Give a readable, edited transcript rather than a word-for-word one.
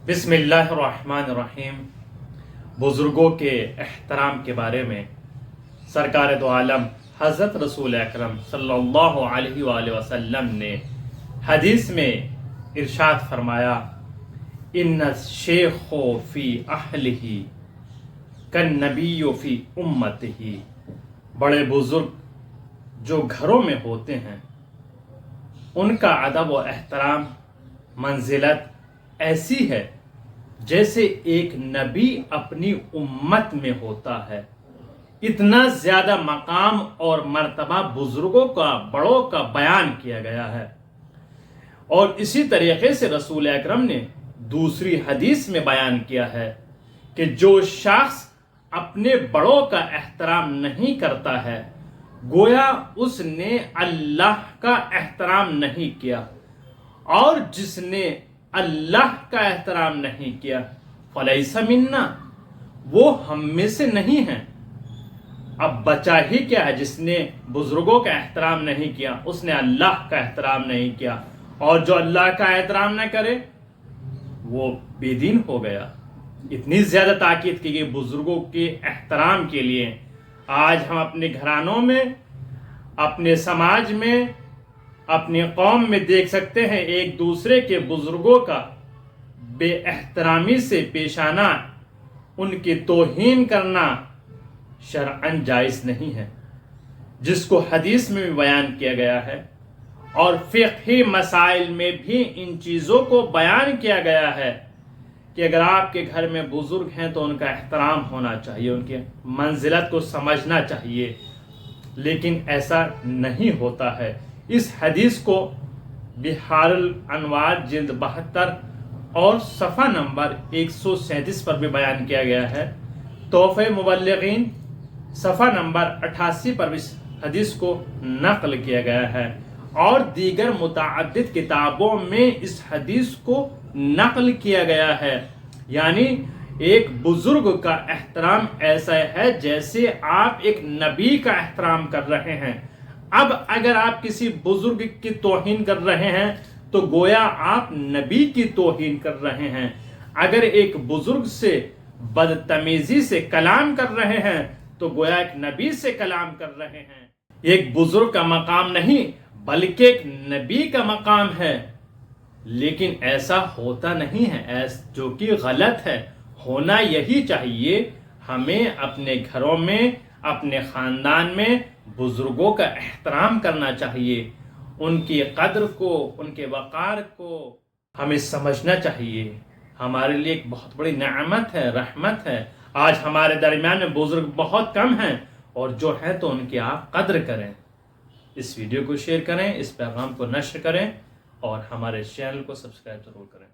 بسم اللہ الرحمن الرحیم۔ بزرگوں کے احترام کے بارے میں سرکار دو عالم حضرت رسول اکرم صلی اللہ علیہ وآلہ وسلم نے حدیث میں ارشاد فرمایا، ان الشیخ فی اہلہ کالنبی فی امتہ۔ بڑے بزرگ جو گھروں میں ہوتے ہیں ان کا ادب و احترام منزلت ایسی ہے جیسے ایک نبی اپنی امت میں ہوتا ہے۔ اتنا زیادہ مقام اور مرتبہ بزرگوں کا، بڑوں کا بیان کیا گیا ہے۔ اور اسی طریقے سے رسول اکرم نے دوسری حدیث میں بیان کیا ہے کہ جو شخص اپنے بڑوں کا احترام نہیں کرتا ہے گویا اس نے اللہ کا احترام نہیں کیا، اور جس نے اللہ کا احترام نہیں کیا فلیس منا، وہ ہم میں سے نہیں ہے۔ اب بچا ہی کیا ہے، جس نے بزرگوں کا احترام نہیں کیا اس نے اللہ کا احترام نہیں کیا، اور جو اللہ کا احترام نہ کرے وہ بے دین ہو گیا۔ اتنی زیادہ تاکید کی گئی بزرگوں کے احترام کے لیے۔ آج ہم اپنے گھرانوں میں، اپنے سماج میں، اپنی قوم میں دیکھ سکتے ہیں ایک دوسرے کے بزرگوں کا بے احترامی سے پیش آنا، ان کی توہین کرنا شرعاً جائز نہیں ہے، جس کو حدیث میں بھی بیان کیا گیا ہے، اور فقہی مسائل میں بھی ان چیزوں کو بیان کیا گیا ہے کہ اگر آپ کے گھر میں بزرگ ہیں تو ان کا احترام ہونا چاہیے، ان کی منزلت کو سمجھنا چاہیے، لیکن ایسا نہیں ہوتا ہے۔ اس حدیث کو بحار الانوار جلد 72 اور صفحہ نمبر 137 پر بھی بیان کیا گیا ہے۔ تحفہ مبلغین صفحہ نمبر 88 پر اس حدیث کو نقل کیا گیا ہے، اور دیگر متعدد کتابوں میں اس حدیث کو نقل کیا گیا ہے۔ یعنی ایک بزرگ کا احترام ایسا ہے جیسے آپ ایک نبی کا احترام کر رہے ہیں۔ اب اگر آپ کسی بزرگ کی توہین کر رہے ہیں تو گویا آپ نبی کی توہین کر رہے ہیں۔ اگر ایک بزرگ سے بدتمیزی سے کلام کر رہے ہیں تو گویا ایک نبی سے کلام کر رہے ہیں۔ ایک بزرگ کا مقام نہیں بلکہ ایک نبی کا مقام ہے، لیکن ایسا ہوتا نہیں ہے، جو کہ غلط ہے۔ ہونا یہی چاہیے، ہمیں اپنے گھروں میں، اپنے خاندان میں بزرگوں کا احترام کرنا چاہیے، ان کی قدر کو، ان کے وقار کو ہمیں سمجھنا چاہیے۔ ہمارے لیے ایک بہت بڑی نعمت ہے، رحمت ہے۔ آج ہمارے درمیان میں بزرگ بہت کم ہیں، اور جو ہیں تو ان کی آپ قدر کریں۔ اس ویڈیو کو شیئر کریں، اس پیغام کو نشر کریں، اور ہمارے چینل کو سبسکرائب ضرور کریں۔